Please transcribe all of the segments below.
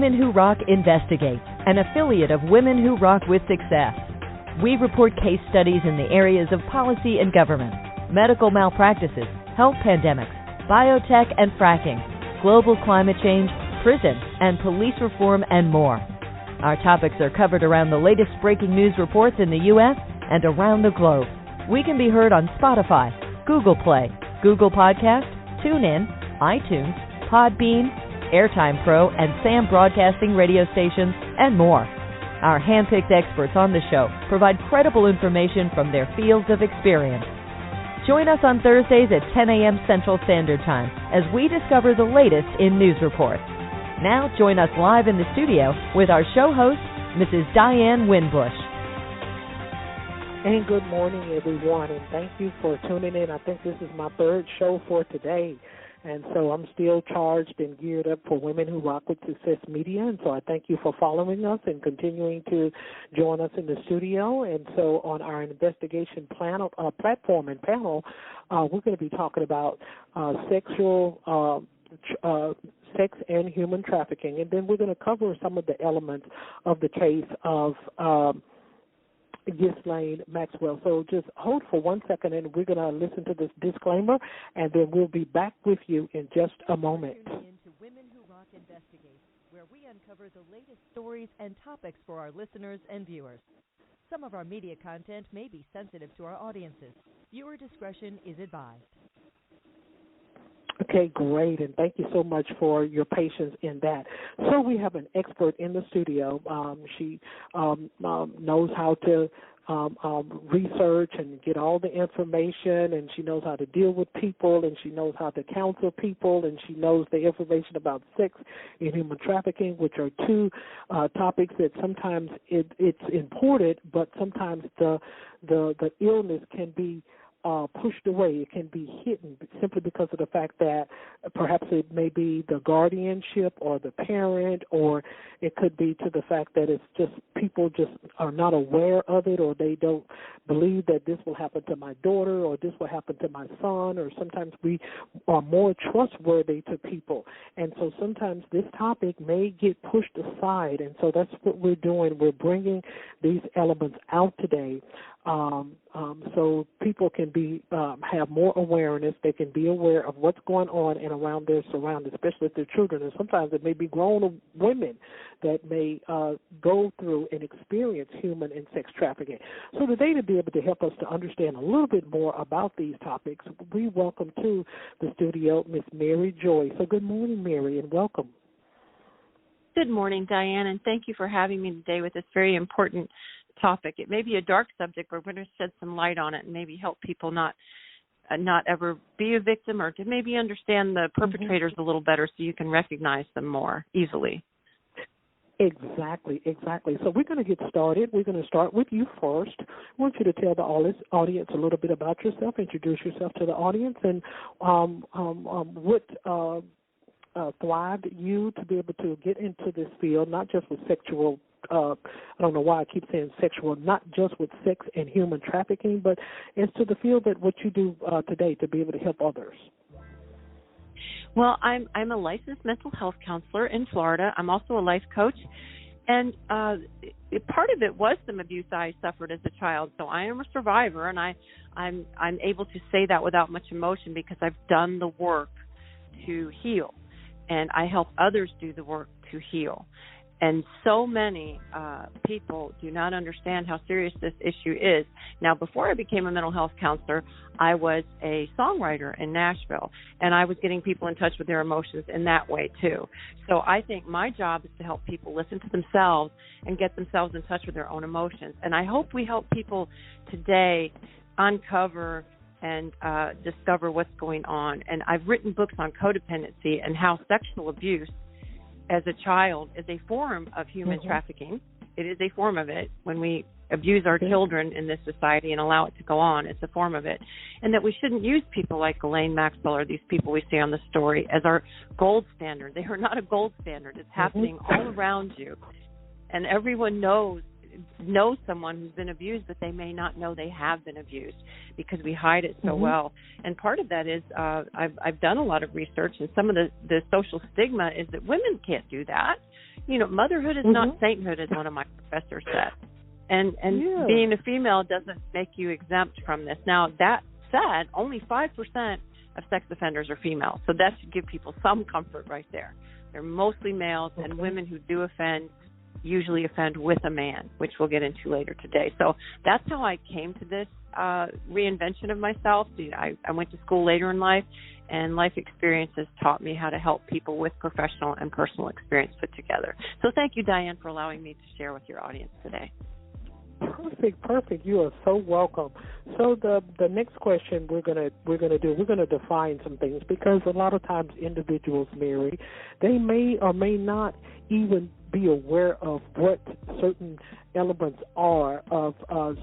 Women Who Rock Investigate, an affiliate of Women Who Rock with Success. We report case studies in the areas of policy and government, medical malpractices, health pandemics, biotech and fracking, global climate change, prison, and police reform, and more. Our topics are covered around the latest breaking news reports in the U.S. and around the globe. We can be heard on Spotify, Google Play, Google Podcast, TuneIn, iTunes, Podbean, Airtime Pro, and SAM Broadcasting radio stations, and more. Our hand-picked experts on the show provide credible information from their fields of experience. Join us on Thursdays at 10 a.m. Central Standard Time as we discover the latest in news reports. Now join us live in the studio with our show host, Mrs. Diane Winbush. And good morning, everyone, and thank you for tuning in. I think this is my third show for today. And so I'm still charged and geared up for Women Who Rock with Success Media. And so I thank you for following us and continuing to join us in the studio. And so on our investigation platform and panel, we're going to be talking about sex and human trafficking. And then we're going to cover some of the elements of the case of Ghislaine Maxwell. So just hold for 1 second, and we're going to listen to this disclaimer, and then we'll be back with you in just a moment. Into Women Who Rock Investigate, where we uncover the latest stories and topics for our listeners and viewers. Some of our media content may be sensitive to our audiences. Viewer discretion is advised. Okay, great, and thank you so much for your patience in that. So we have an expert in the studio. She knows how to research and get all the information, and she knows how to deal with people, and she knows how to counsel people, and she knows the information about sex and human trafficking, which are two topics that sometimes it's important, but sometimes the illness can be pushed away. It can be hidden simply because of the fact that perhaps it may be the guardianship or the parent, or it could be to the fact that it's just people just are not aware of it, or they don't believe that this will happen to my daughter or this will happen to my son, or sometimes we are more trustworthy to people. And so sometimes this topic may get pushed aside, and so that's what we're doing. We're bringing these elements out today so people can have more awareness. They can be aware of what's going on and around their surroundings, especially if they're children. And sometimes it may be grown women that may go through and experience human and sex trafficking. So today, to be able to help us to understand a little bit more about these topics, we welcome to the studio Miss Mary Joye. So good morning, Mary, and welcome. Good morning, Diane, and thank you for having me today with this very important topic. It may be a dark subject, but we're going to shed some light on it and maybe help people not ever be a victim, or to maybe understand the perpetrators a little better so you can recognize them more easily. Exactly. So we're going to get started. We're going to start with you first. I want you to tell the audience a little bit about yourself, introduce yourself to the audience, and what thrived you to be able to get into this field, not just with sexual I don't know why I keep saying sexual, not just with sex and human trafficking, but as to the field that what you do today to be able to help others. Well, I'm a licensed mental health counselor in Florida. I'm also a life coach, and part of it was some abuse I suffered as a child. So I am a survivor, and I'm able to say that without much emotion because I've done the work to heal, and I help others do the work to heal. And so many people do not understand how serious this issue is. Now, before I became a mental health counselor, I was a songwriter in Nashville, and I was getting people in touch with their emotions in that way, too. So I think my job is to help people listen to themselves and get themselves in touch with their own emotions. And I hope we help people today uncover and discover what's going on. And I've written books on codependency and how sexual abuse as a child is a form of human trafficking. It is a form of it. When we abuse our children in this society and allow it to go on, it's a form of it. And that we shouldn't use people like Ghislaine Maxwell or these people we see on the story as our gold standard. They are not a gold standard. It's happening all around you. And everyone knows someone who's been abused, but they may not know they have been abused because we hide it so well. And part of that is I've done a lot of research, and some of the social stigma is that women can't do that. Motherhood is not sainthood, as one of my professors said. And being a female doesn't make you exempt from this. Now, that said, only 5% of sex offenders are female. So that should give people some comfort right there. They're mostly males, and women who do offend usually offend with a man, which we'll get into later today. So that's how I came to this reinvention of myself. I went to school later in life, and life experiences taught me how to help people with professional and personal experience put together. So thank you, Diane, for allowing me to share with your audience today. Perfect. You are so welcome. So the next question we're gonna define some things, because a lot of times individuals, Mary, they may or may not even be aware of what certain elements are of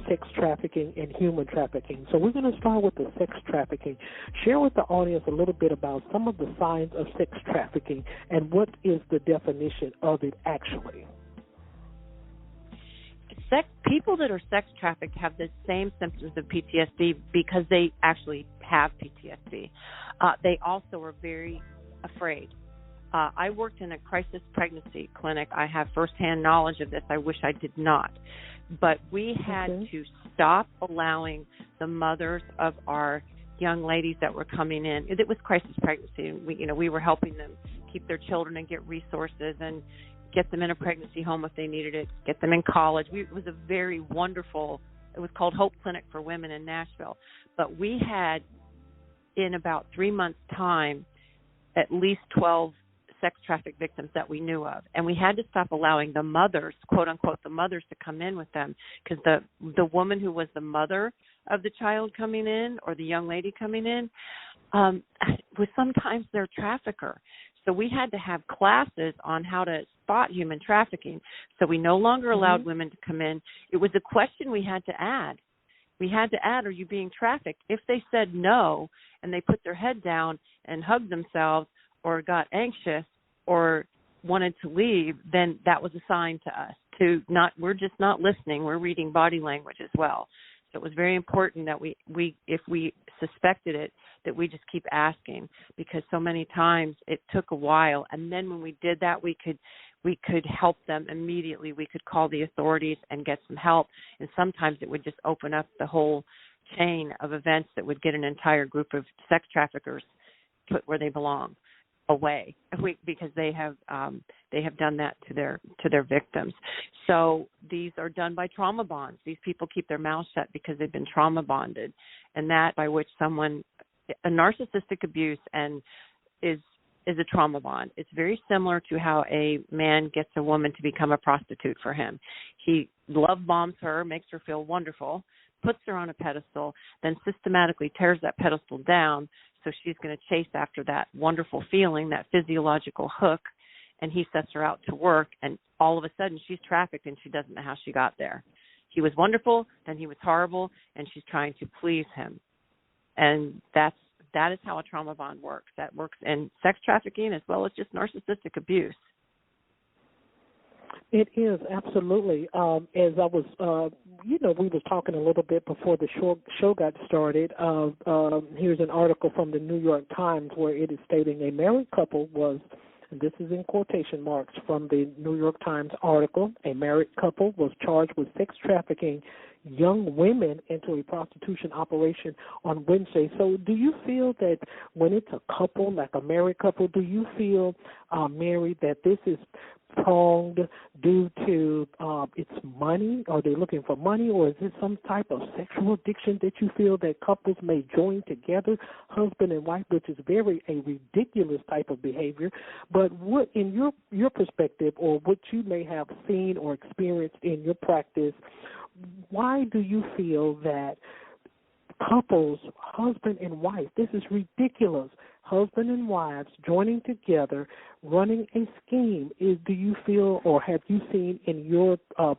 sex trafficking and human trafficking. So we're going to start with the sex trafficking. Share with the audience a little bit about some of the signs of sex trafficking and what is the definition of it actually. People that are sex trafficked have the same symptoms of PTSD because they actually have PTSD. They also are very afraid. I worked in a crisis pregnancy clinic. I have firsthand knowledge of this. I wish I did not. But we had to stop allowing the mothers of our young ladies that were coming in. It was crisis pregnancy. And we were helping them keep their children and get resources and get them in a pregnancy home if they needed it, get them in college. It was a very wonderful, it was called Hope Clinic for Women in Nashville. But we had, in about 3 months' time, at least 12 sex trafficked victims that we knew of. And we had to stop allowing the mothers, quote unquote, the mothers to come in with them, because the woman who was the mother of the child coming in or the young lady coming in was sometimes their trafficker. So we had to have classes on how to spot human trafficking. So we no longer allowed women to come in. It was a question we had to add. We had to add, are you being trafficked? If they said no and they put their head down and hugged themselves or got anxious or wanted to leave, then that was a sign to us to not, we're just not listening. We're reading body language as well. So it was very important that we if we suspected it, that we just keep asking, because so many times it took a while. And then when we did that, we could help them immediately. We could call the authorities and get some help. And sometimes it would just open up the whole chain of events that would get an entire group of sex traffickers put where they belong, away, because they have done that to their victims. So these are done by trauma bonds. These people keep their mouths shut because they've been trauma bonded, and that by which a narcissistic abuse and is a trauma bond. It's very similar to how a man gets a woman to become a prostitute for him. He love bombs her, makes her feel wonderful, puts her on a pedestal, then systematically tears that pedestal down, so she's going to chase after that wonderful feeling, that physiological hook, and he sets her out to work, and all of a sudden she's trafficked and she doesn't know how she got there. He was wonderful, then he was horrible, and she's trying to please him. And that is how a trauma bond works. That works in sex trafficking as well as just narcissistic abuse. It is, absolutely. As I was, we was talking a little bit before the show got started. Here's an article from the New York Times where it is stating a married couple was, and this is in quotation marks from the New York Times article, a married couple was charged with sex trafficking young women into a prostitution operation on Wednesday. So do you feel that when it's a couple, like a married couple, do you feel, Mary, that this is pronged due to its money? Are they looking for money, or is it some type of sexual addiction that you feel that couples may join together, husband and wife, which is a ridiculous type of behavior? But what, in your perspective, or what you may have seen or experienced in your practice, why do you feel that couples, husband and wife, this is ridiculous, husband and wives joining together, running a scheme? Do you feel, or have you seen in your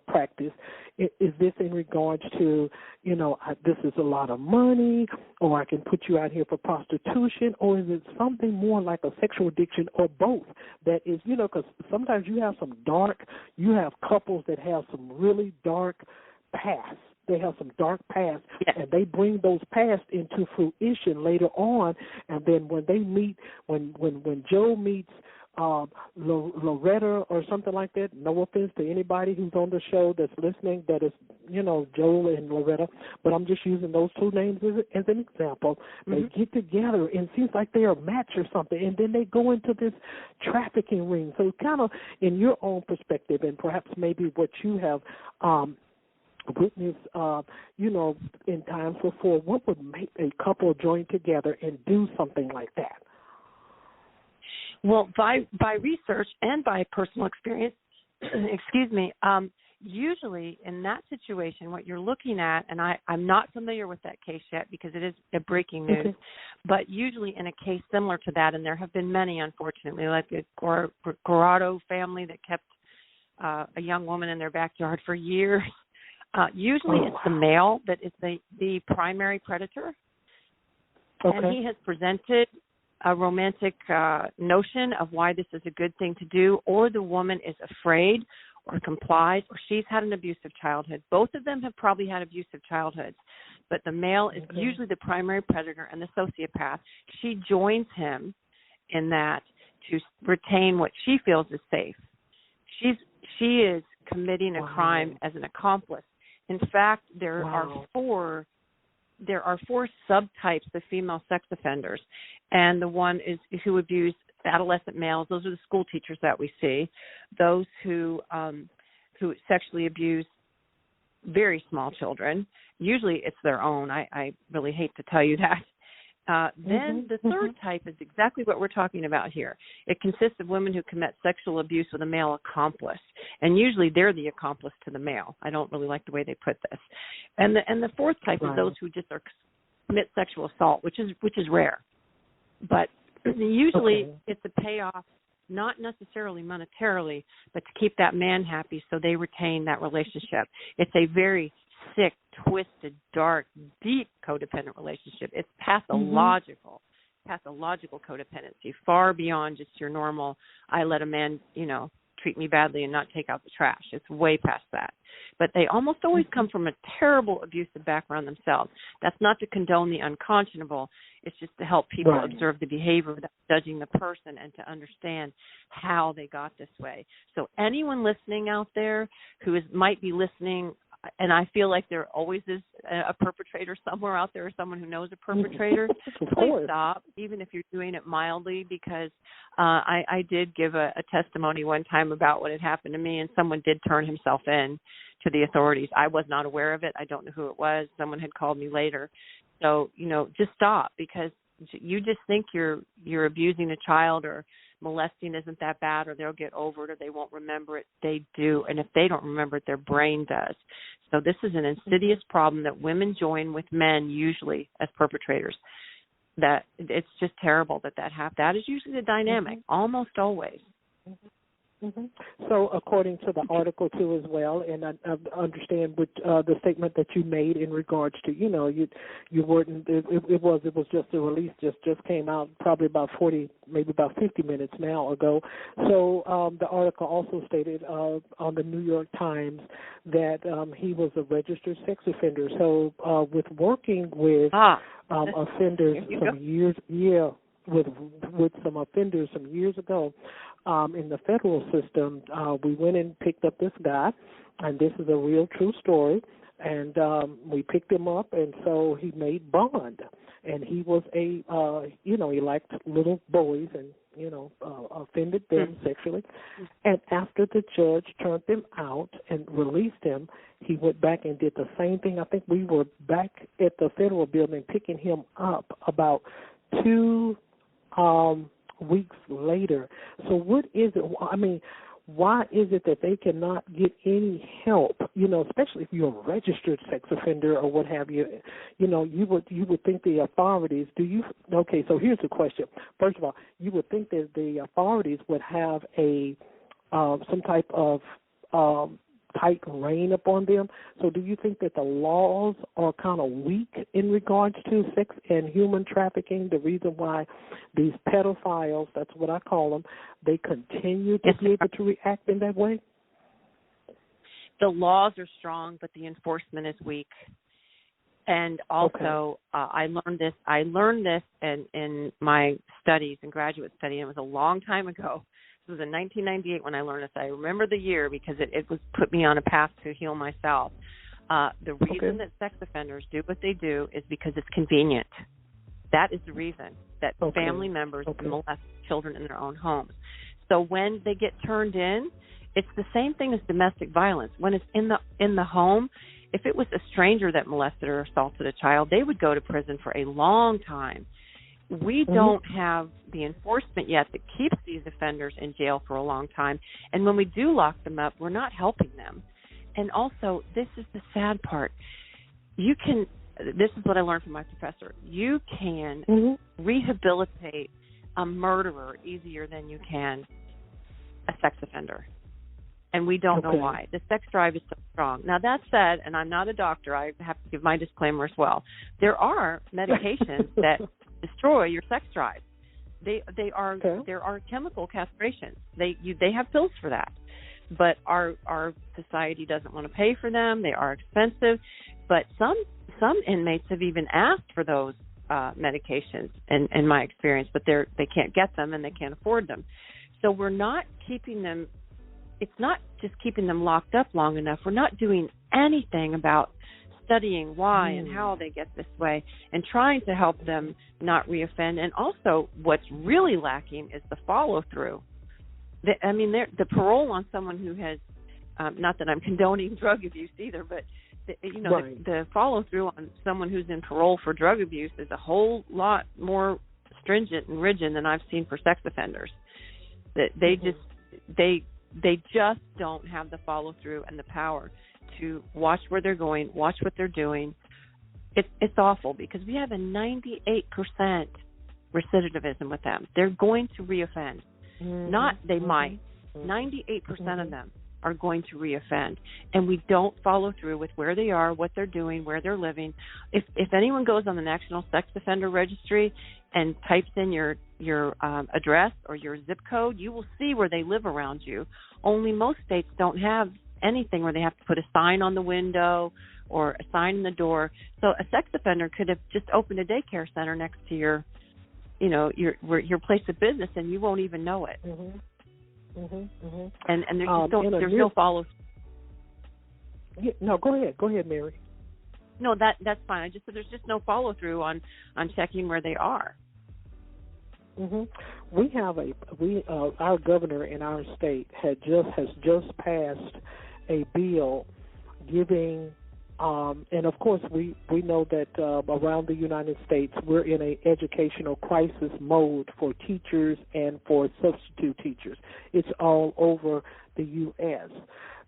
practice, is this in regards to, this is a lot of money, or I can put you out here for prostitution, or is it something more like a sexual addiction, or both? That is, because sometimes you have couples that have some really dark past. They have some dark past, and they bring those past into fruition later on. And then when they meet, when Joe meets Loretta or something like that. No offense to anybody who's on the show that's listening that is, Joel and Loretta, but I'm just using those two names as an example. They get together and it seems like they're a match or something, and then they go into this trafficking ring. So kind of in your own perspective, and perhaps maybe what you have witnessed, in times before, what would make a couple join together and do something like that? Well, by research and by personal experience, excuse me, usually in that situation, what you're looking at, and I'm not familiar with that case yet because it is a breaking news, but usually in a case similar to that, and there have been many, unfortunately, like the Corrado family that kept a young woman in their backyard for years. Usually it's the male that is the primary predator, and he has presented a romantic notion of why this is a good thing to do, or the woman is afraid or complies, or she's had an abusive childhood. Both of them have probably had abusive childhoods, but the male is usually the primary predator and the sociopath. She joins him in that to retain what she feels is safe. She is committing a crime as an accomplice. In fact, there are four subtypes of female sex offenders, and the one is who abuse adolescent males. Those are the school teachers that we see. Those who sexually abuse very small children. Usually it's their own. I really hate to tell you that. Then the third type is exactly what we're talking about here. It consists of women who commit sexual abuse with a male accomplice, and usually they're the accomplice to the male. I don't really like the way they put this. And the fourth type is those who just commit sexual assault, which is rare. But usually it's a payoff, not necessarily monetarily, but to keep that man happy so they retain that relationship. It's a very sick, twisted, dark, deep codependent relationship. It's pathological codependency, far beyond just your normal, I let a man, treat me badly and not take out the trash. It's way past that. But they almost always come from a terrible abusive background themselves. That's not to condone the unconscionable. It's just to help people observe the behavior without judging the person and to understand how they got this way. So anyone listening out there who might be listening, and I feel like there always is a perpetrator somewhere out there, or someone who knows a perpetrator, please stop, even if you're doing it mildly, because I did give a testimony one time about what had happened to me, and someone did turn himself in to the authorities. I was not aware of it. I don't know who it was. Someone had called me later. So, just stop, because you just think you're abusing a child or molesting isn't that bad, or they'll get over it, or they won't remember it. They do, and if they don't remember it, their brain does. So this is an insidious problem that women join with men usually as perpetrators. That it's just terrible that happens. That is usually the dynamic, almost always. So according to the article too as well, and I understand what the statement that you made in regards to, you weren't, it was just a release, just came out probably about 40, maybe about 50 minutes now ago. So the article also stated on the New York Times that he was a registered sex offender. So with working with offenders some years, with some offenders some years ago, in the federal system, we went and picked up this guy, and this is a real true story, and we picked him up, and so he made bond, and he was he liked little boys and, offended them sexually, and after the judge turned him out and released him, he went back and did the same thing. I think we were back at the federal building picking him up about 2 weeks later. So what is it? I mean, why is it that they cannot get any help? Especially if you're a registered sex offender or what have you. You would think the authorities. Okay, so here's the question. First of all, you would think that the authorities would have some type of tight rein upon them. So do you think that the laws are kind of weak in regards to sex and human trafficking? The reason why these pedophiles, that's what I call them, they continue to be able to react in that way? The laws are strong, but the enforcement is weak. And also, I learned this in my studies and graduate study, and it was a long time ago. was in 1998 when I learned this. I remember the year because it was put me on a path to heal myself. The reason that sex offenders do what they do is because it's convenient. That is the reason that family members molest children in their own homes. So when they get turned in, it's the same thing as domestic violence. When it's in the home, if it was a stranger that molested or assaulted a child, they would go to prison for a long time. We don't have the enforcement yet that keeps these offenders in jail for a long time. And when we do lock them up, we're not helping them. And also, this is the sad part. This is what I learned from my professor. You can rehabilitate a murderer easier than you can a sex offender. And we don't know why. The sex drive is so strong. Now, that said, and I'm not a doctor, I have to give my disclaimer as well, there are medications that destroy your sex drive. There are chemical castrations. They have pills for that. But our society doesn't want to pay for them. They are expensive. But some inmates have even asked for those medications, in my experience, but they can't get them and they can't afford them. So we're not keeping them. It's not just keeping them locked up long enough. We're not doing anything about studying why and how they get this way and trying to help them not reoffend. And also, what's really lacking is the follow-through. The parole on someone who has, not that I'm condoning drug abuse either, but the follow-through on someone who's in parole for drug abuse is a whole lot more stringent and rigid than I've seen for sex offenders. They just don't have the follow-through and the power to watch where they're going, watch what they're doing. It's awful because we have a 98% recidivism with them. They're going to reoffend. They might. 98% of them are going to reoffend, and we don't follow through with where they are, what they're doing, where they're living. If anyone goes on the National Sex Offender Registry and types in your address or your zip code, you will see where they live around you. Only most states don't have anything where they have to put a sign on the window or a sign in the door. So a sex offender could have just opened a daycare center next to your place of business, and you won't even know it. And there's no follow. Yeah, no, go ahead, Mary. No, that's fine. I just said there's just no follow through on checking where they are. We have our governor in our state has just passed a bill giving. And, of course, we know that around the United States we're in an educational crisis mode for teachers and for substitute teachers. It's all over the U.S.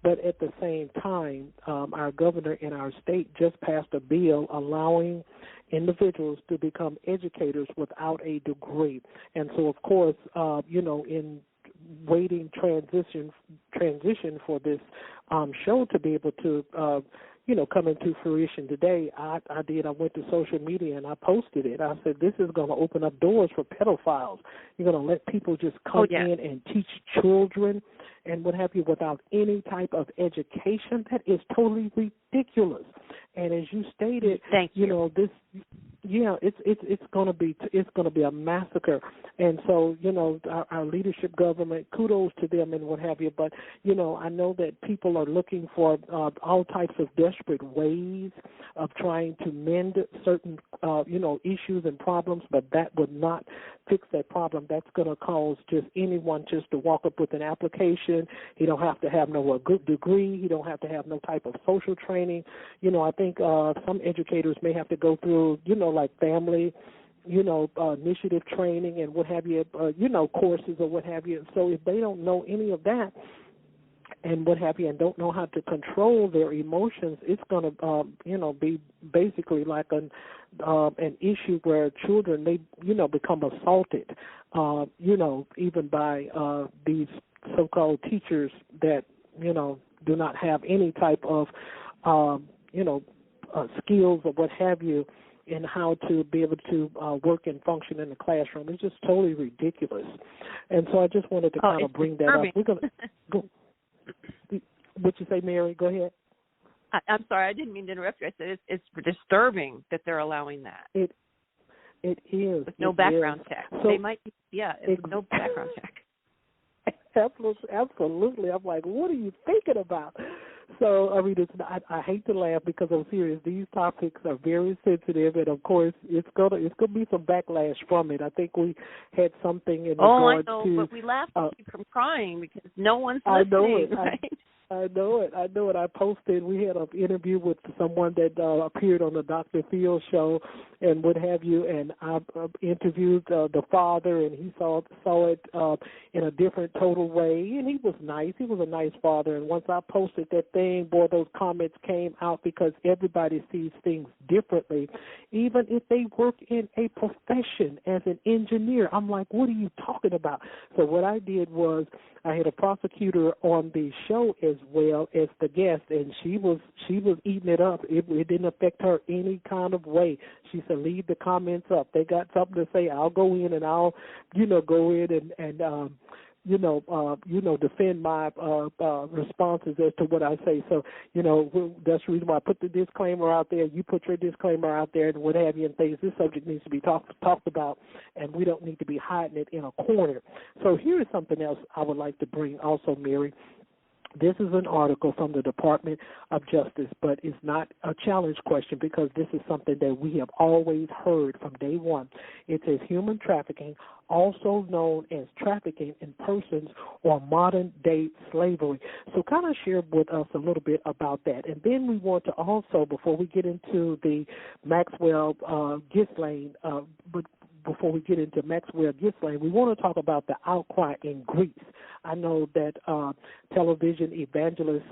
But at the same time, our governor in our state just passed a bill allowing individuals to become educators without a degree. And so, of course, in waiting transition for this show to be able to come into fruition today, I went to social media and I posted it. I said, this is going to open up doors for pedophiles. You're going to let people just come in and teach children and what have you without any type of education. That is totally ridiculous. And as you stated, this, it's going to be a massacre. And so, our leadership government, kudos to them and what have you. But, I know that people are looking for all types of desperate ways of trying to mend certain, issues and problems, but that would not fix that problem. That's going to cause just anyone just to walk up with an application. He don't have to have no good degree. He don't have to have no type of social training. I think some educators may have to go through, like family, initiative training and what have you, courses or what have you. So if they don't know any of that and what have you and don't know how to control their emotions, it's going to, be basically like an issue where children, they, become assaulted, even by these so-called teachers that, do not have any type of, skills or what have you in how to be able to work and function in the classroom. It's just totally ridiculous. And so I just wanted to kind of bring that up. We're going to go. What you say, Mary? Go ahead. I'm sorry, I didn't mean to interrupt you. I said it's disturbing that they're allowing that. It is. With no background check. So, they might, with no background check. Absolutely. I'm like, what are you thinking about? So, I mean, I hate to laugh because I'm serious. These topics are very sensitive, and of course, it's gonna be some backlash from it. I think we had something in regard to. Oh, I know, but we laugh to keep from crying because no one's listening. I know it. Right? I know it. I posted. We had an interview with someone that appeared on the Dr. Phil show, and what have you. And I interviewed the father, and he saw it in a different total way. And he was nice. He was a nice father. And once I posted that thing, boy, those comments came out because everybody sees things differently, even if they work in a profession as an engineer. I'm like, what are you talking about? So what I did was I had a prosecutor on the show as well as the guest, and she was eating it up. It didn't affect her any kind of way. She said, leave the comments up. They got something to say, I'll go in and I'll, go in and defend my responses as to what I say. So, that's the reason why I put the disclaimer out there. You put your disclaimer out there and what have you and things. This subject needs to be talked about, and we don't need to be hiding it in a corner. So here is something else I would like to bring also, Mary. This is an article from the Department of Justice, but it's not a challenge question because this is something that we have always heard from day one. It says human trafficking, also known as trafficking in persons or modern-day slavery. So kind of share with us a little bit about that. And then we want to also, before we get into the Maxwell Ghislaine, before we get into Maxwell Ghislaine, we want to talk about the outcry in Greece. I know that television evangelist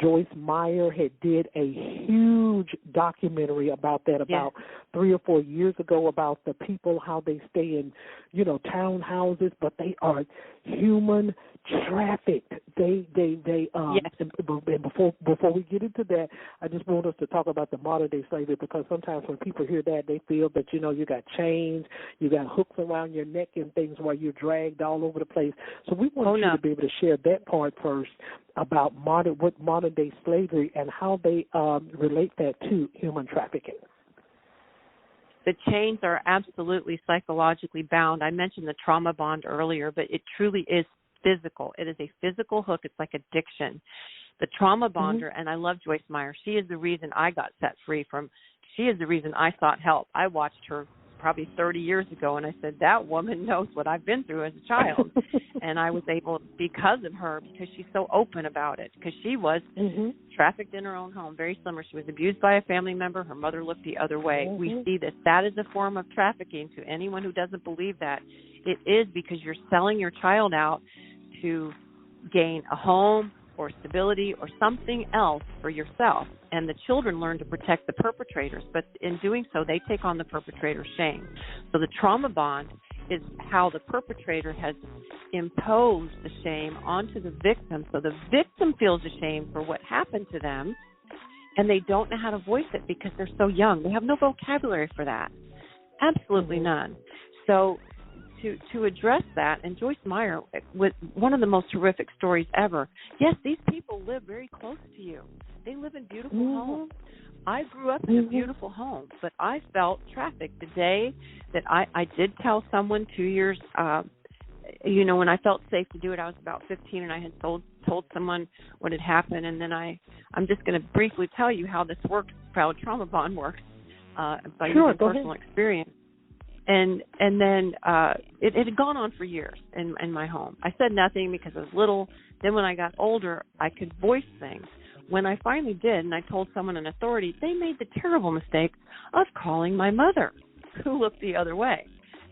Joyce Meyer did a huge documentary about that about 3 or 4 years ago about the people, how they stay in, townhouses, but they are human trafficked. And before we get into that, I just want us to talk about the modern day slavery because sometimes when people hear that, they feel that, you got chains, you got hooks around your neck and things while you're dragged all over the place. So we want you to be able to share that part first about modern day slavery and how they relate that to human trafficking. The chains are absolutely psychologically bound. I mentioned the trauma bond earlier, but it truly is physical. It is a physical hook. It's like addiction. The trauma bonder, and I love Joyce Meyer. She is the reason I got set free from. She is the reason I sought help. I watched her probably 30 years ago, and I said, that woman knows what I've been through as a child. And I was able, because of her, because she's so open about it, because she was trafficked in her own home, very similar. She was abused by a family member. Her mother looked the other way. We see this. That is a form of trafficking. To anyone who doesn't believe that, it is because you're selling your child out to gain a home or stability or something else for yourself. And the children learn to protect the perpetrators, but in doing so, they take on the perpetrator's shame. So the trauma bond is how the perpetrator has imposed the shame onto the victim. So the victim feels ashamed for what happened to them, and they don't know how to voice it because they're so young. They have no vocabulary for that. Absolutely none. So to address that, and Joyce Meyer, with one of the most horrific stories ever, yes, these people live very close to you. They live in beautiful homes. I grew up in a beautiful home, but I felt trafficked the day that I did tell someone 2 years, when I felt safe to do it. I was about 15, and I had told someone what had happened, and then I'm just going to briefly tell you how this works, how a trauma bond works, by using personal experience. And then it had gone on for years in my home. I said nothing because I was little. Then when I got older, I could voice things. When I finally did, and I told someone in authority, they made the terrible mistake of calling my mother, who looked the other way.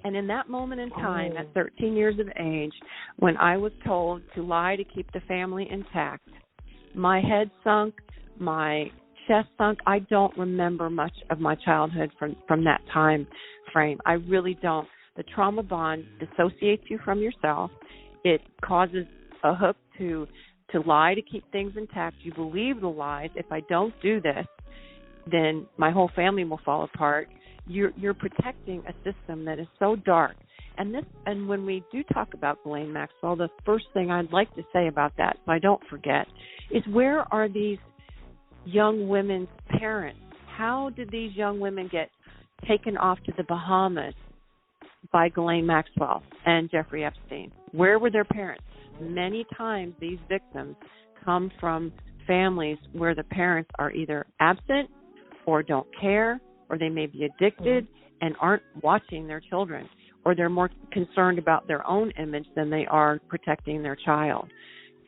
And in that moment in time, at 13 years of age, when I was told to lie to keep the family intact, my head sunk, my chest sunk. I don't remember much of my childhood from that time frame. I really don't. The trauma bond dissociates you from yourself. It causes a hook to lie to keep things intact. You believe the lies. If I don't do this, then my whole family will fall apart. You're protecting a system that is so dark. And when we do talk about Ghislaine Maxwell, the first thing I'd like to say about that, so I don't forget, is where are these young women's parents? How did these young women get taken off to the Bahamas by Ghislaine Maxwell and Jeffrey Epstein? Where were their parents? many times these victims come from families where the parents are either absent or don't care, or they may be addicted and aren't watching their children, or they're more concerned about their own image than they are protecting their child.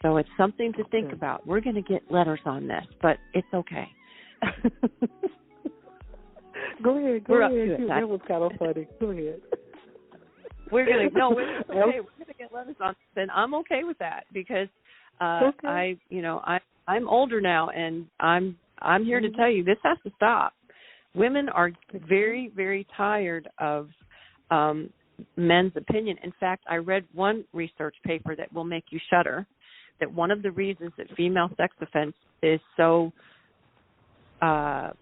So it's something to think about. We're going to get letters on this, but it's okay. Go ahead. That was kind of funny. Go ahead. We're going to We're going to get letters on this, and I'm okay with that because I'm older now, and I'm here to tell you this has to stop. Women are very, very tired of men's opinion. In fact, I read one research paper that will make you shudder, that one of the reasons that female sex offense is so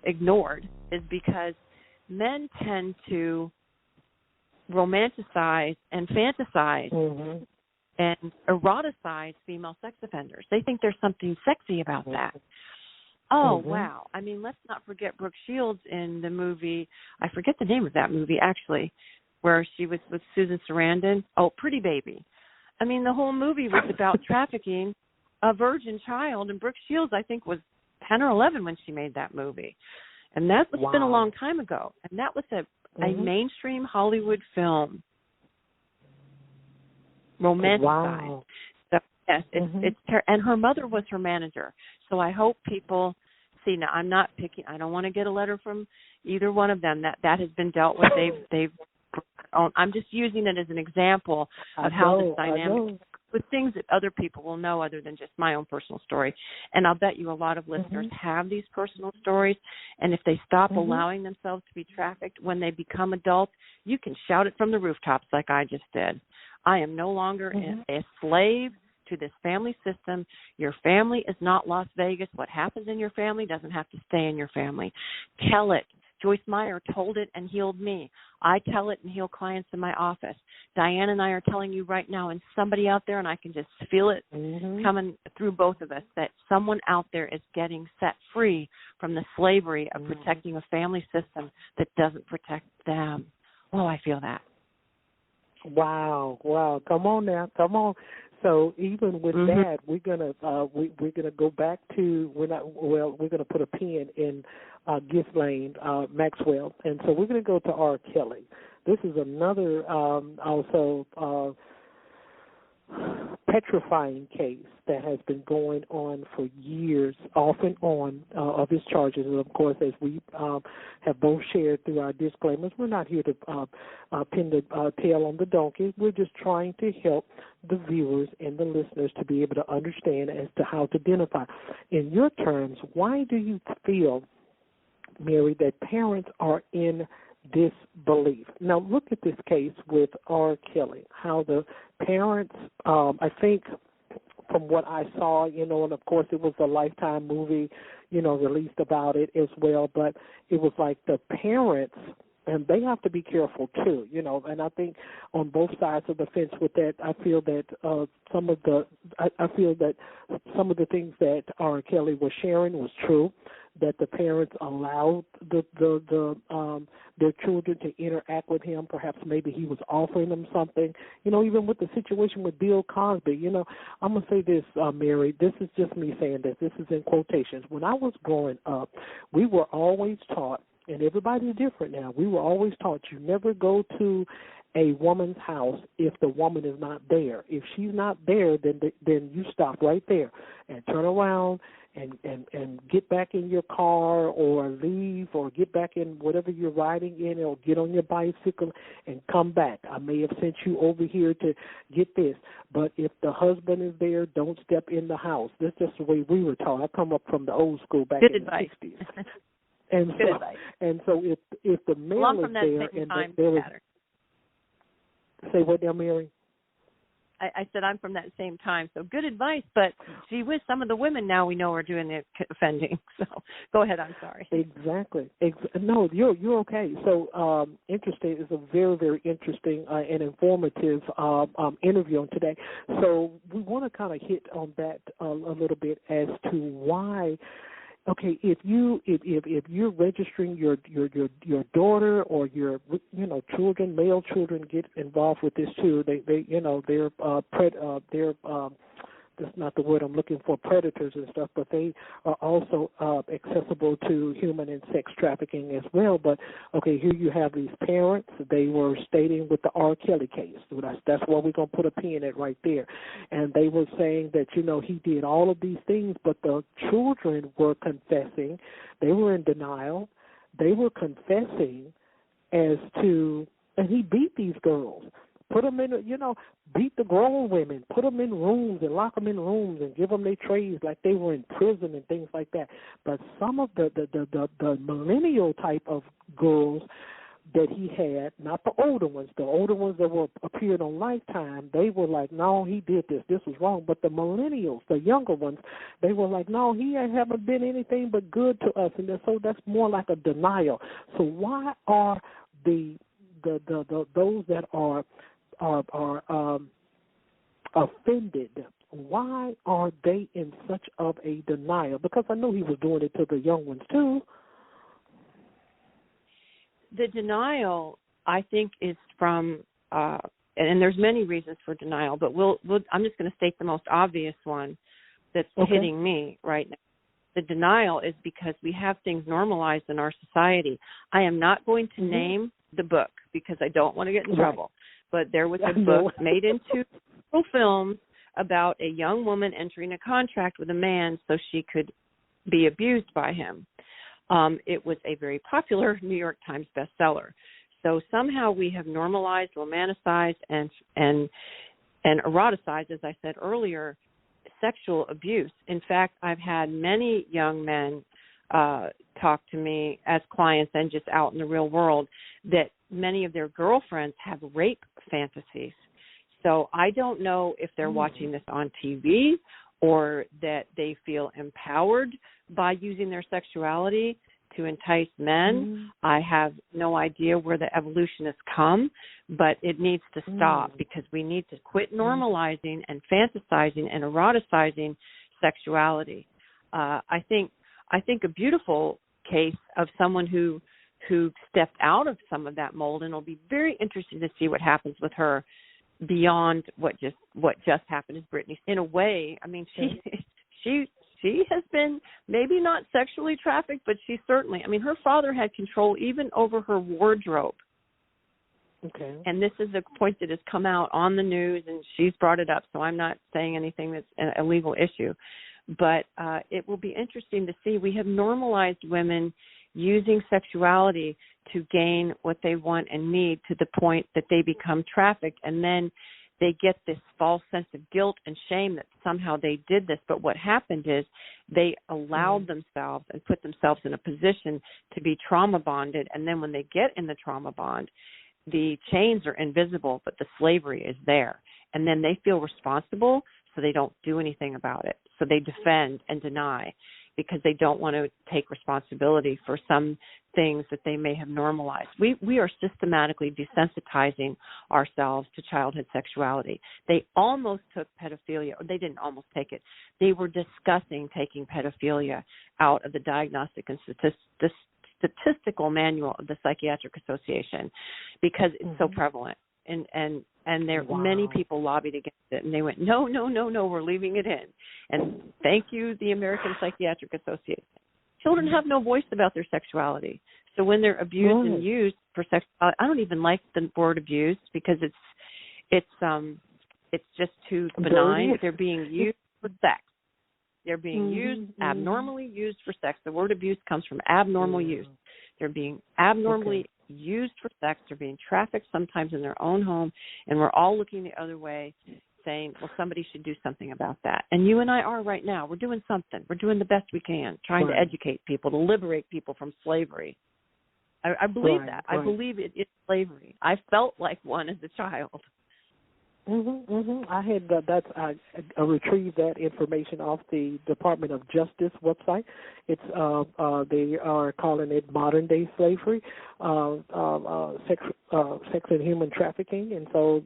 ignored is because men tend to romanticize and fantasize and eroticize female sex offenders. They think there's something sexy about that. Oh, wow. I mean, let's not forget Brooke Shields in the movie, I forget the name of that movie, actually, where she was with Susan Sarandon. Oh, Pretty Baby. I mean, the whole movie was about trafficking a virgin child, and Brooke Shields, I think, was 10 or 11 when she made that movie. And that was been a long time ago. And that was a mainstream Hollywood film, romanticized. Wow. So, yes, and her mother was her manager. So I hope people see. Now, I'm not picking. I don't want to get a letter from either one of them. That has been dealt with. They've. I'm just using it as an example of how this dynamic with things that other people will know other than just my own personal story. And I'll bet you a lot of listeners have these personal stories. And if they stop allowing themselves to be trafficked when they become adults, you can shout it from the rooftops like I just did. I am no longer a slave to this family system. Your family is not Las Vegas. What happens in your family doesn't have to stay in your family. Tell it. Joyce Meyer told it and healed me. I tell it and heal clients in my office. Diane and I are telling you right now, and somebody out there, and I can just feel it coming through both of us, that someone out there is getting set free from the slavery of protecting a family system that doesn't protect them. Oh, I feel that. Wow. Come on now. Come on. So even with that, we're gonna go back to we're gonna put a pin in Ghislaine Maxwell, and so we're gonna go to R. Kelly. This is another also petrifying case that has been going on for years, off and on, of his charges. And, of course, as we have both shared through our disclaimers, we're not here to pin the tail on the donkey. We're just trying to help the viewers and the listeners to be able to understand as to how to identify. In your terms, why do you feel, Mary, that parents are in disbelief? Now, look at this case with R. Kelly, how the parents, I think from what I saw, and of course it was a Lifetime movie, released about it as well, but it was like the parents, and they have to be careful too, and I think on both sides of the fence with that, I feel that some of the things that R. Kelly was sharing was true, that the parents allowed their children to interact with him. Perhaps maybe he was offering them something. Even with the situation with Bill Cosby, I'm going to say this, Mary, this is just me saying this. This is in quotations. When I was growing up, we were always taught, and everybody's different now, we were always taught you never go to a woman's house if the woman is not there. If she's not there, then you stop right there and turn around and get back in your car or leave or get back in whatever you're riding in or get on your bicycle and come back. I may have sent you over here to get this, but if the husband is there, don't step in the house. That's just the way we were taught. I come up from the old school back in the 60s. And so if the male is there and there is, say what now, Mary? I said I'm from that same time, so good advice. But gee whiz, some of the women now we know are doing the offending. So go ahead. I'm sorry. Exactly. No, you're okay. So interesting. It's a very, very interesting and informative interview on today. So we want to kind of hit on that a little bit as to why okay, if you're registering your daughter or your children, male children get involved with this too. They're that's not the word I'm looking for, predators and stuff, but they are also accessible to human and sex trafficking as well. But, okay, here you have these parents. They were stating with the R. Kelly case. That's why we're going to put a pin in it right there. And they were saying that, he did all of these things, but the children were confessing. They were in denial. They were confessing as to, and he beat these girls. Put them in, beat the grown women, put them in rooms and lock them in rooms and give them their trays like they were in prison and things like that. But some of the millennial type of girls that he had, not the older ones that were appeared on Lifetime, they were like, no, he did this was wrong. But the millennials, the younger ones, they were like, no, he haven't been anything but good to us. And so that's more like a denial. So why are the those that are offended, why are they in such of a denial? Because I know he was doing it to the young ones too. The denial, I think, is from, and there's many reasons for denial, but I'm just going to state the most obvious one that's hitting me right now. The denial is because we have things normalized in our society. I am not going to name the book because I don't want to get in trouble. But there was a book made into films about a young woman entering a contract with a man so she could be abused by him. It was a very popular New York Times bestseller. So somehow we have normalized, romanticized, and eroticized, as I said earlier, sexual abuse. In fact, I've had many young men talk to me as clients and just out in the real world that many of their girlfriends have rape fantasies. So I don't know if they're watching this on TV or that they feel empowered by using their sexuality to entice men. I have no idea where the evolution has come, but it needs to stop because we need to quit normalizing and fantasizing and eroticizing sexuality. I think a beautiful case of someone who stepped out of some of that mold, and it'll be very interesting to see what happens with her beyond what just happened is Britney. In a way, I mean, she has been maybe not sexually trafficked, but she certainly, I mean, her father had control even over her wardrobe. Okay. And this is a point that has come out on the news, and she's brought it up, so I'm not saying anything that's a legal issue. But it will be interesting to see. We have normalized women using sexuality to gain what they want and need to the point that they become trafficked, and then they get this false sense of guilt and shame that somehow they did this. But what happened is they allowed themselves and put themselves in a position to be trauma bonded, and then when they get in the trauma bond, the chains are invisible, but the slavery is there. And then they feel responsible, so they don't do anything about it. So they defend and deny because they don't want to take responsibility for some things that they may have normalized. We are systematically desensitizing ourselves to childhood sexuality. They almost took pedophilia, or they didn't almost take it. They were discussing taking pedophilia out of the Diagnostic and Statistical Manual of the Psychiatric Association because it's so prevalent. And there many people lobbied against it, and they went, no, we're leaving it in. And thank you, the American Psychiatric Association. Children have no voice about their sexuality. So when they're abused and used for sexuality, I don't even like the word abused because it's just too benign. They're being used for sex. They're being used, abnormally used for sex. The word abuse comes from abnormal use. They're being abnormally used for sex. They're being trafficked sometimes in their own home, and we're all looking the other way saying, well, somebody should do something about that. And you and I are right now. We're doing something. We're doing the best we can, trying to educate people, to liberate people from slavery. I believe that. I believe it is slavery. I felt like one as a child. I had I retrieved that information off the Department of Justice website. It's they are calling it modern day slavery, sex and human trafficking, and so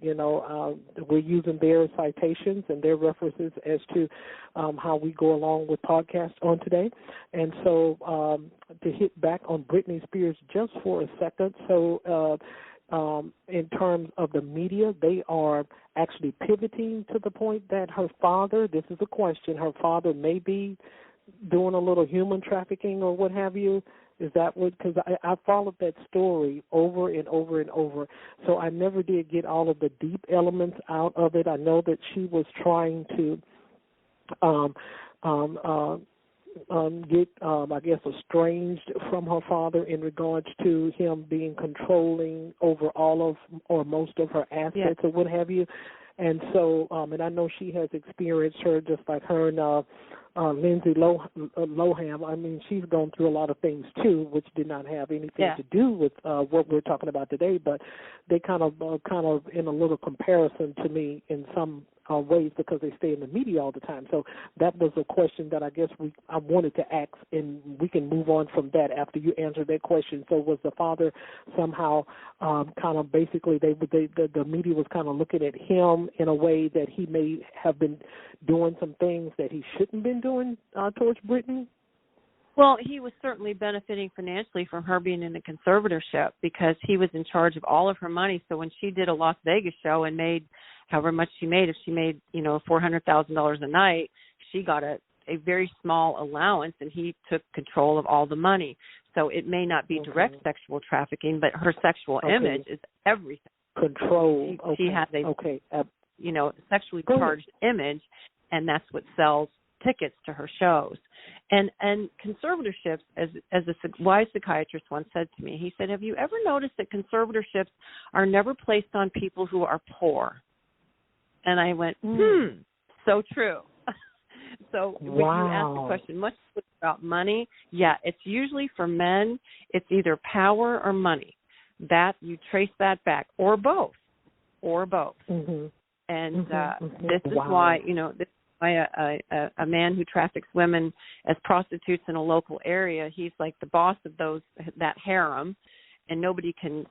we're using their citations and their references as to how we go along with podcasts on today. And so to hit back on Britney Spears just for a second, so. In terms of the media, they are actually pivoting to the point that her father, this is a question, her father may be doing a little human trafficking or what have you. Is that what, because I followed that story over and over and over, so I never did get all of the deep elements out of it. I know that she was trying to get, I guess, estranged from her father in regards to him being controlling over all of or most of her assets or what have you. And so, and I know she has experienced her just like her and Lindsay Lohan. I mean, she's gone through a lot of things too, which did not have anything to do with what we're talking about today. But they kind of in a little comparison to me in some ways because they stay in the media all the time. So that was a question that I guess I wanted to ask, and we can move on from that after you answer that question. So was the father somehow kind of basically the media was kind of looking at him in a way that he may have been doing some things that he shouldn't been doing towards Britney? Well, he was certainly benefiting financially from her being in the conservatorship because he was in charge of all of her money. So when she did a Las Vegas show and made however much she made, if she made, $400,000 a night, she got a very small allowance, and he took control of all the money. So it may not be direct sexual trafficking, but her sexual image is everything. Control. She has a sexually charged image, and that's what sells tickets to her shows. And conservatorships, as a wise psychiatrist once said to me, he said, have you ever noticed that conservatorships are never placed on people who are poor? And I went, so true. So when you ask the question, much about money, it's usually for men, it's either power or money. That you trace that back, or both. And this is why, this is why a man who traffics women as prostitutes in a local area, he's like the boss of that harem, and nobody can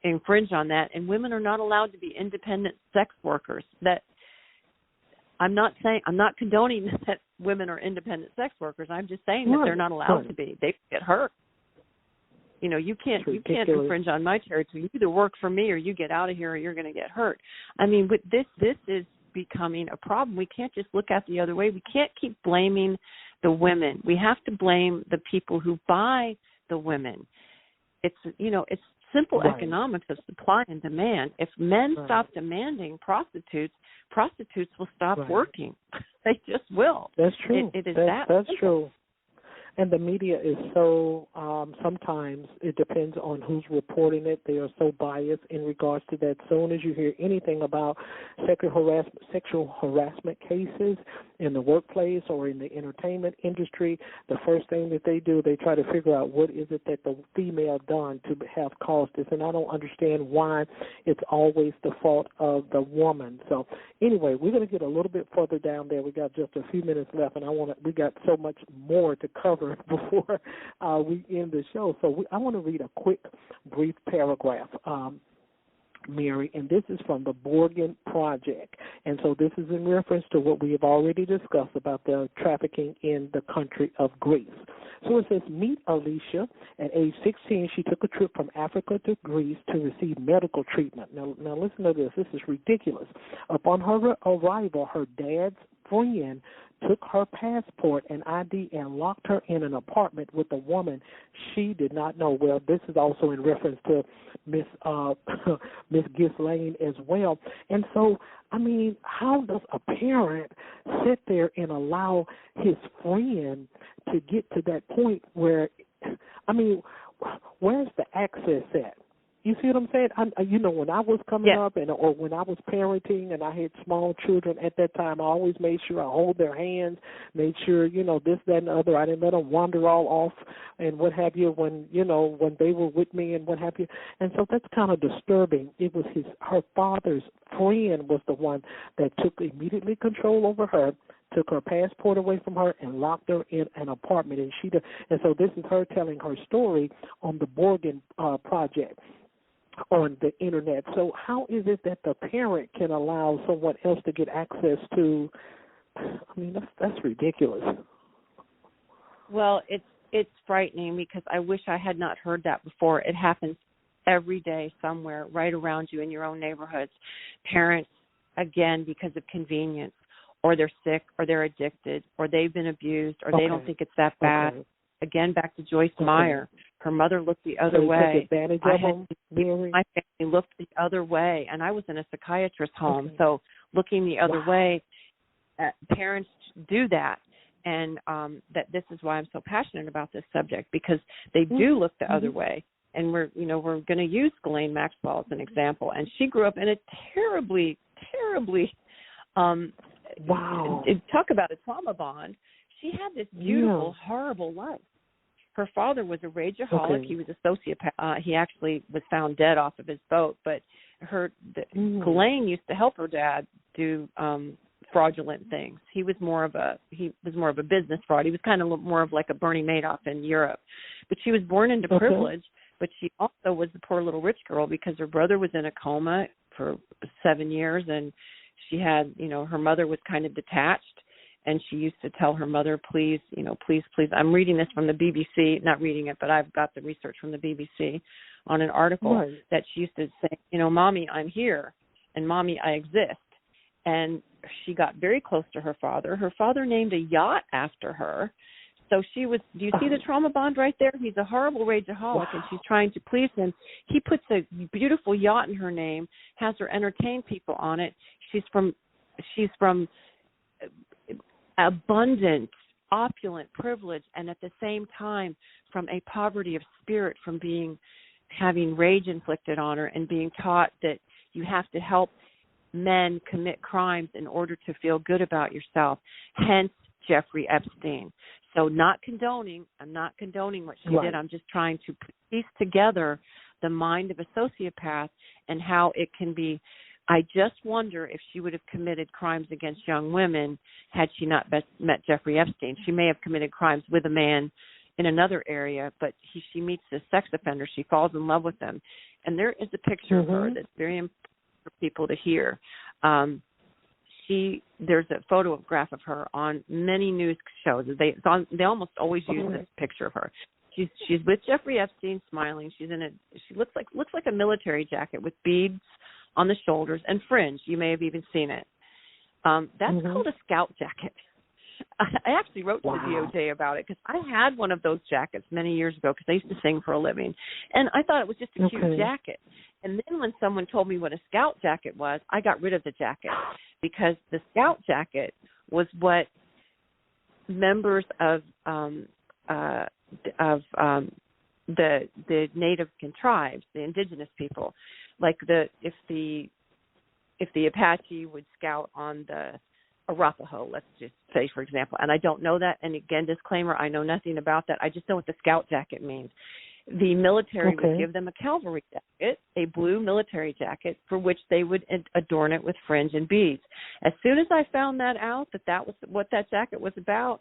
infringe on that. And women are not allowed to be independent sex workers. That I'm not condoning that women are independent sex workers. I'm just saying that they're not allowed to be. They get hurt. You can't infringe on my territory. You either work for me or you get out of here or you're going to get hurt. I mean, but this is becoming a problem. We can't just look at the other way. We can't keep blaming the women. We have to blame the people who buy the women. It's simple economics of supply and demand. If men stop demanding prostitutes will stop working. They just will. That's true. It is that's true. And the media is so, sometimes it depends on who's reporting it. They are so biased in regards to that. As soon as you hear anything about sexual harassment cases in the workplace or in the entertainment industry, the first thing that they do, they try to figure out what is it that the female done to have caused this. And I don't understand why it's always the fault of the woman. So anyway, we're going to get a little bit further down there. We got just a few minutes left, and we got so much more to cover before we end the show. So I want to read a quick, brief paragraph, Mary, and this is from the Borgen Project. And so this is in reference to what we have already discussed about the trafficking in the country of Greece. So it says, meet Alicia. At age 16, she took a trip from Africa to Greece to receive medical treatment. Now listen to this. This is ridiculous. Upon her arrival, her dad's friend took her passport and ID and locked her in an apartment with a woman she did not know. Well, this is also in reference to Miss Ghislaine as well. And so, I mean, how does a parent sit there and allow his friend to get to that point where, I mean, where's the access at? You see what I'm saying? When I was coming up or when I was parenting and I had small children at that time, I always made sure I hold their hands, made sure, this, that, and the other. I didn't let them wander all off and what have you when they were with me and what have you. And so that's kind of disturbing. It was her father's friend was the one that took immediately control over her, took her passport away from her, and locked her in an apartment. And so this is her telling her story on the Borgen Project on the internet. So how is it that the parent can allow someone else to get access to? I mean, that's ridiculous. Well, it's frightening because I wish I had not heard that before. It happens every day somewhere right around you in your own neighborhoods. Parents, again, because of convenience, or they're sick, or they're addicted, or they've been abused, or they don't think it's that bad. Okay. Again, back to Joyce Meyer. Her mother looked the other way. My family looked the other way, and I was in a psychiatrist's home, so looking the other way, parents do that. And that this is why I'm so passionate about this subject, because they do look the other way. And we're going to use Ghislaine Maxwell as an example. And she grew up in a terribly talk about a trauma bond. She had this beautiful, horrible life. Her father was a rageaholic. Okay. He was a sociopath. He actually was found dead off of his boat. But Ghislaine used to help her dad do fraudulent things. He was more of a business fraud. He was kind of more of like a Bernie Madoff in Europe. But she was born into privilege. But she also was the poor little rich girl because her brother was in a coma for 7 years, and she had, her mother was kind of detached. And she used to tell her mother, please. I'm reading this from the BBC, not reading it, but I've got the research from the BBC on an article that she used to say, Mommy, I'm here, and Mommy, I exist. And she got very close to her father. Her father named a yacht after her. So she was, do you see the trauma bond right there? He's a horrible rageaholic, and she's trying to please him. He puts a beautiful yacht in her name, has her entertain people on it. She's from abundant, opulent privilege, and at the same time from a poverty of spirit, from having rage inflicted on her and being taught that you have to help men commit crimes in order to feel good about yourself, hence Jeffrey Epstein. So I'm not condoning what she did. I'm just trying to piece together the mind of a sociopath and how it can be. I just wonder if she would have committed crimes against young women had she not met Jeffrey Epstein. She may have committed crimes with a man in another area, but she meets this sex offender. She falls in love with them. And there is a picture of her that's very important for people to hear. There's a photograph of her on many news shows. They almost always use this picture of her. She's with Jeffrey Epstein, smiling. She looks like a military jacket with beads on the shoulders and fringe. You may have even seen it. That's called a scout jacket. I actually wrote to the DOJ about it because I had one of those jackets many years ago because I used to sing for a living. And I thought it was just a cute jacket. And then when someone told me what a scout jacket was, I got rid of the jacket because the scout jacket was what members of the native tribes, the indigenous people, like if the Apache would scout on the Arapaho, let's just say, for example, and I don't know that, and again, disclaimer, I know nothing about that. I just know what the scout jacket means. The military would give them a cavalry jacket, a blue military jacket, for which they would adorn it with fringe and beads. As soon as I found that out, that was what that jacket was about,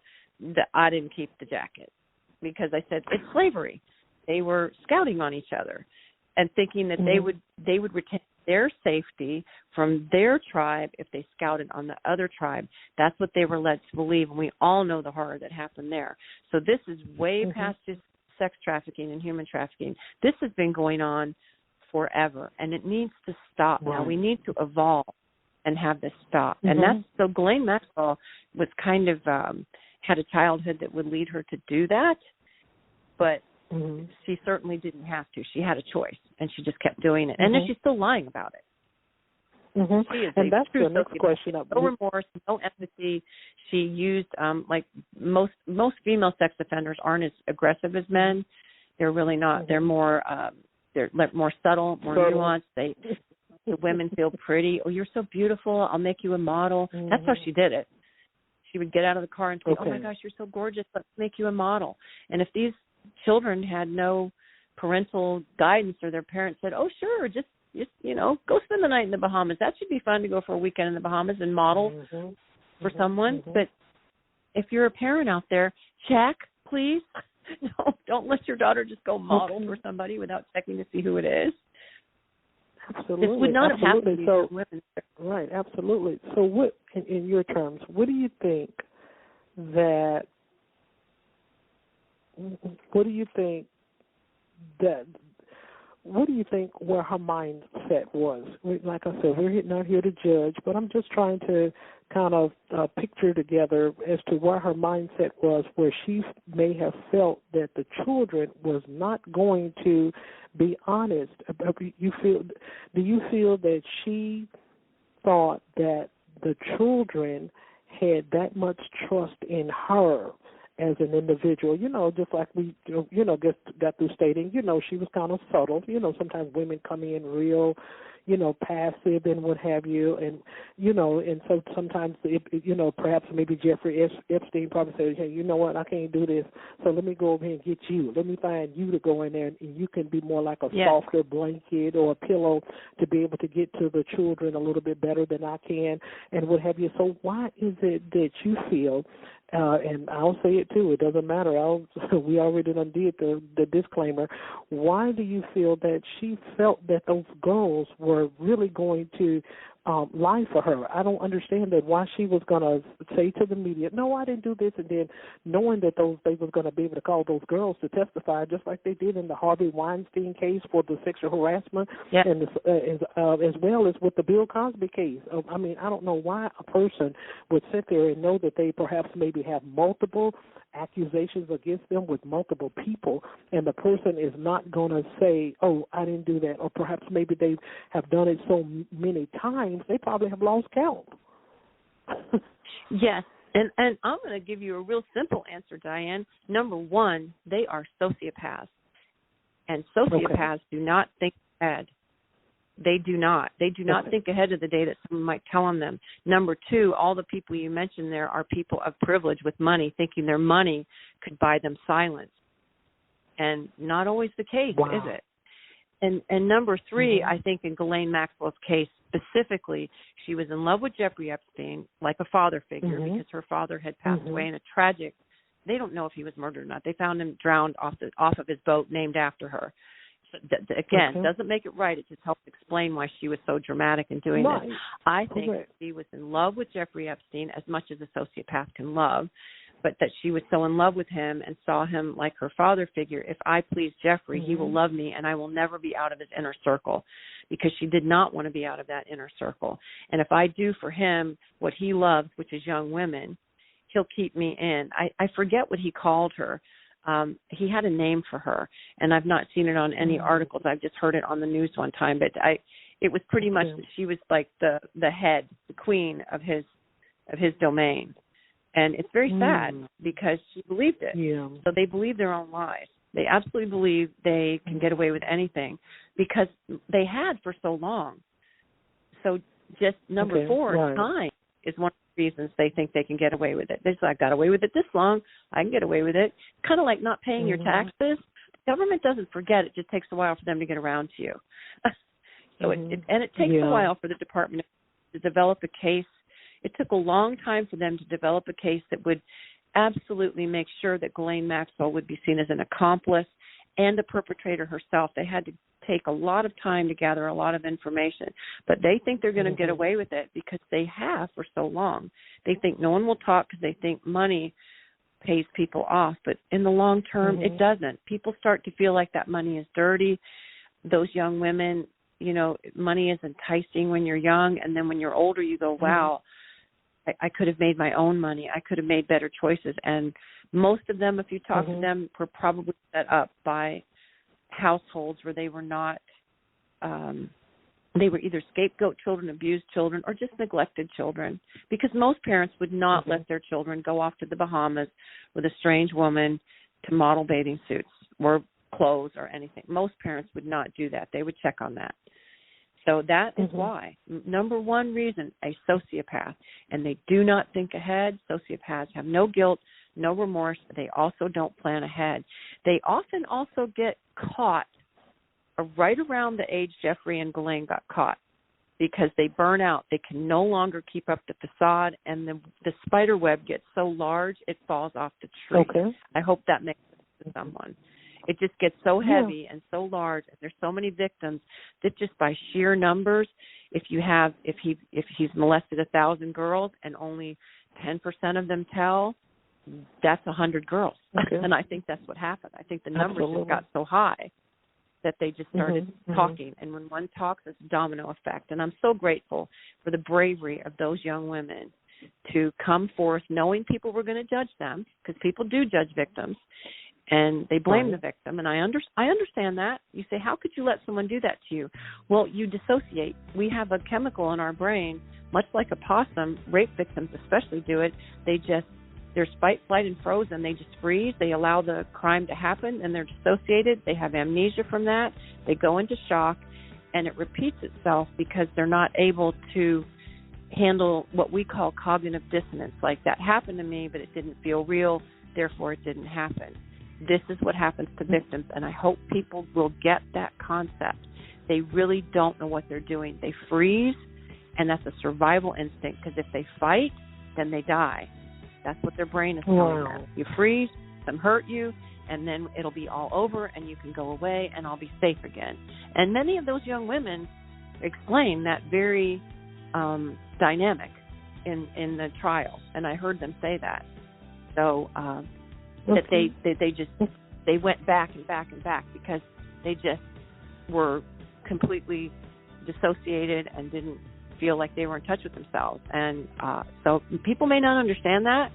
I didn't keep the jacket because I said, it's slavery. They were scouting on each other and thinking that they would retain their safety from their tribe if they scouted on the other tribe. That's what they were led to believe, and we all know the horror that happened there. So this is way past just sex trafficking and human trafficking. This has been going on forever, and it needs to stop now. We need to evolve and have this stop. And that's so Ghislaine Maxwell was kind of had a childhood that would lead her to do that, but she certainly didn't have to. She had a choice, and she just kept doing it. And then she's still lying about it. She is and that's the next question. No remorse, no empathy. She used, like most female sex offenders aren't as aggressive as men. They're really not. They're more They're more subtle, more nuanced. The women feel pretty. Oh, you're so beautiful. I'll make you a model. That's how she did it. She would get out of the car and say, oh, my gosh, you're so gorgeous. Let's make you a model. And if these children had no parental guidance or their parents said, oh, sure, just go spend the night in the Bahamas. That should be fun to go for a weekend in the Bahamas and model for someone. But if you're a parent out there, check, please. No, don't let your daughter just go model for somebody without checking to see who it is. Absolutely. This would not have happened to these women. Right, absolutely. So what, in your terms, what do you think that where her mindset was? Like I said, we're not here to judge, but I'm just trying to kind of picture together as to where her mindset was, where she may have felt that the children was not going to be honest. Do you feel that she thought that the children had that much trust in her as an individual, just like we, got through stating, she was kind of subtle. Sometimes women come in real, passive and what have you. And, and so sometimes, perhaps maybe Jeffrey Epstein probably said, hey, you know what, I can't do this, so let me go over here and get you. Let me find you to go in there, and you can be more like a softer blanket or a pillow to be able to get to the children a little bit better than I can and what have you. So why is it that you feel, and I'll say it too, it doesn't matter, we already done did the disclaimer, why do you feel that she felt that those girls were really going to lie for her? I don't understand that, why she was going to say to the media, no, I didn't do this, and then knowing that they was going to be able to call those girls to testify, just like they did in the Harvey Weinstein case for the sexual harassment, and as well as with the Bill Cosby case. I mean, I don't know why a person would sit there and know that they perhaps maybe have multiple accusations against them with multiple people, and the person is not going to say, oh, I didn't do that, or perhaps maybe they have done it so many times they probably have lost count. Yes, and I'm going to give you a real simple answer, Diane. Number one, they are sociopaths, and sociopaths do not think ahead. They do not. They do not think ahead of the day that someone might tell on them. Number two, all the people you mentioned there are people of privilege with money, thinking their money could buy them silence. And not always the case, is it? And number three, I think in Ghislaine Maxwell's case specifically, she was in love with Jeffrey Epstein like a father figure because her father had passed away in a tragic, they don't know if he was murdered or not. They found him drowned off of his boat named after her. Again, doesn't make it right. It just helps explain why she was so dramatic in doing this. I think that she was in love with Jeffrey Epstein as much as a sociopath can love, but that she was so in love with him and saw him like her father figure. If I please Jeffrey, he will love me, and I will never be out of his inner circle, because she did not want to be out of that inner circle. And if I do for him what he loves, which is young women, he'll keep me in. I forget what he called her. He had a name for her, and I've not seen it on any articles. I've just heard it on the news one time, but it was pretty much that she was like the head, the queen of his domain. And it's very sad because she believed it. Yeah. So they believe their own lies. They absolutely believe they can get away with anything because they had for so long. So just number four, time is one of the reasons they think they can get away with it. They say, I got away with it this long, I can get away with it. Kind of like not paying your taxes. The government doesn't forget. It just takes a while for them to get around to you. So it takes a while for the department to develop a case. It took a long time for them to develop a case that would absolutely make sure that Ghislaine Maxwell would be seen as an accomplice and a perpetrator herself. They had to take a lot of time to gather a lot of information, but they think they're going to get away with it because they have for so long. They think no one will talk because they think money pays people off, but in the long term, it doesn't. People start to feel like that money is dirty. Those young women, money is enticing when you're young, and then when you're older, you go, wow, I could have made my own money. I could have made better choices. And most of them, if you talk to them, were probably set up by households where they were not, they were either scapegoat children, abused children, or just neglected children. Because most parents would not let their children go off to the Bahamas with a strange woman to model bathing suits or clothes or anything. Most parents would not do that. They would check on that. So that is why. Number one reason, a sociopath. And they do not think ahead. Sociopaths have no guilt, no remorse. They also don't plan ahead. They often also get caught right around the age Jeffrey and Ghislaine got caught, because they burn out. They can no longer keep up the facade, and the spider web gets so large it falls off the tree. Okay. I hope that makes sense to someone. It just gets so heavy and so large, and there's so many victims that just by sheer numbers, if he's molested 1,000 girls and only 10% of them tell, that's 100 girls. Okay. And I think that's what happened. I think the numbers just got so high that they just started talking. And when one talks, it's a domino effect. And I'm so grateful for the bravery of those young women to come forth knowing people were going to judge them, because people do judge victims, and they blame the victim. And I understand that. You say, how could you let someone do that to you? Well, you dissociate. We have a chemical in our brain, much like a possum. Rape victims especially do it. They're fight, flight, and frozen. They just freeze. They allow the crime to happen, and they're dissociated. They have amnesia from that. They go into shock, and it repeats itself because they're not able to handle what we call cognitive dissonance. Like, that happened to me, but it didn't feel real, therefore it didn't happen. This is what happens to victims, and I hope people will get that concept. They really don't know what they're doing. They freeze, and that's a survival instinct, because if they fight, then they die. That's what their brain is telling them. You freeze, them hurt you, and then it'll be all over, and you can go away, and I'll be safe again. And many of those young women explain that very dynamic in the trial, and I heard them say that. So that they went back and back and back because they just were completely dissociated and didn't feel like they were in touch with themselves. And so people may not understand that,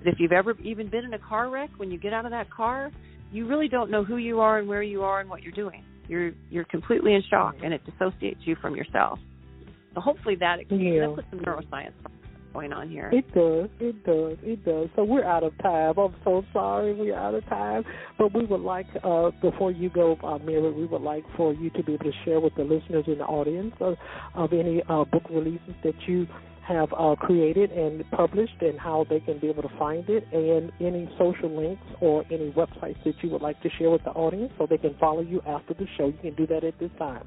but if you've ever even been in a car wreck, when you get out of that car, you really don't know who you are and where you are and what you're doing. You're completely in shock, and it dissociates you from yourself. So hopefully that puts some neuroscience going on here. It does. So we're out of time. I'm so sorry we're out of time. But we would like, before you go, Mary, we would like for you to be able to share with the listeners in the audience of any book releases that you have created and published, and how they can be able to find it, and any social links or any websites that you would like to share with the audience so they can follow you after the show. You can do that at this time.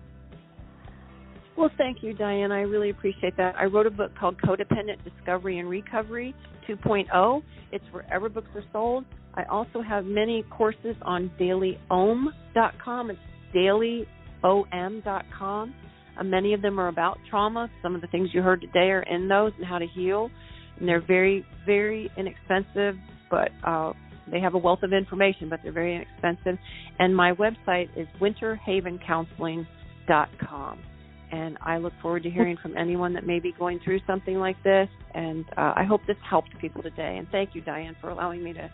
Well, thank you, Diane. I really appreciate that. I wrote a book called Codependent Discovery and Recovery 2.0. It's wherever books are sold. I also have many courses on dailyom.com. It's dailyom.com. Many of them are about trauma. Some of the things you heard today are in those and how to heal. And they're very, very inexpensive, but they have a wealth of information, but they're very inexpensive. And my website is winterhavencounseling.com. And I look forward to hearing from anyone that may be going through something like this. And I hope this helped people today. And thank you, Diane, for allowing me to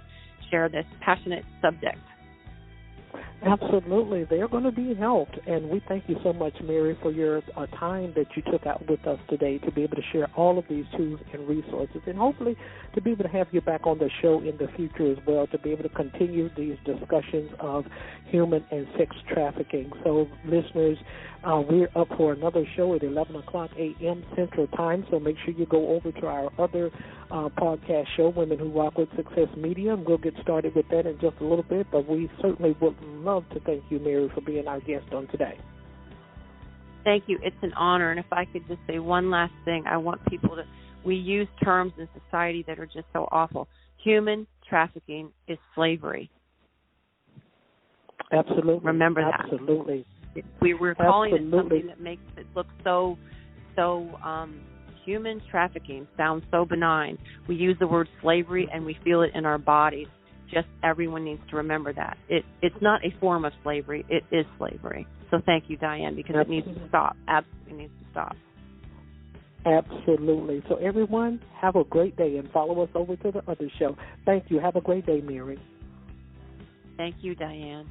share this passionate subject. Absolutely. They're going to be helped. And we thank you so much, Mary, for your time that you took out with us today to be able to share all of these tools and resources, and hopefully to be able to have you back on the show in the future as well, to be able to continue these discussions of human and sex trafficking. So, listeners, we're up for another show at 11 o'clock a.m. Central Time, so make sure you go over to our other podcast show, Women Who Rock with Success Media, and we'll get started with that in just a little bit. But we certainly would love to thank you, Mary, for being our guest on today. Thank you. It's an honor. And if I could just say one last thing, I want people to, we use terms in society that are just so awful. Human trafficking is slavery. Absolutely. Remember that. Absolutely. We're calling it something that makes it look so human trafficking sounds so benign. We use the word slavery and we feel it in our bodies. Just everyone needs to remember that. It's not a form of slavery. It is slavery. So thank you, Diane, because it needs to stop. Absolutely needs to stop. Absolutely. So everyone, have a great day and follow us over to the other show. Thank you. Have a great day, Mary. Thank you, Diane.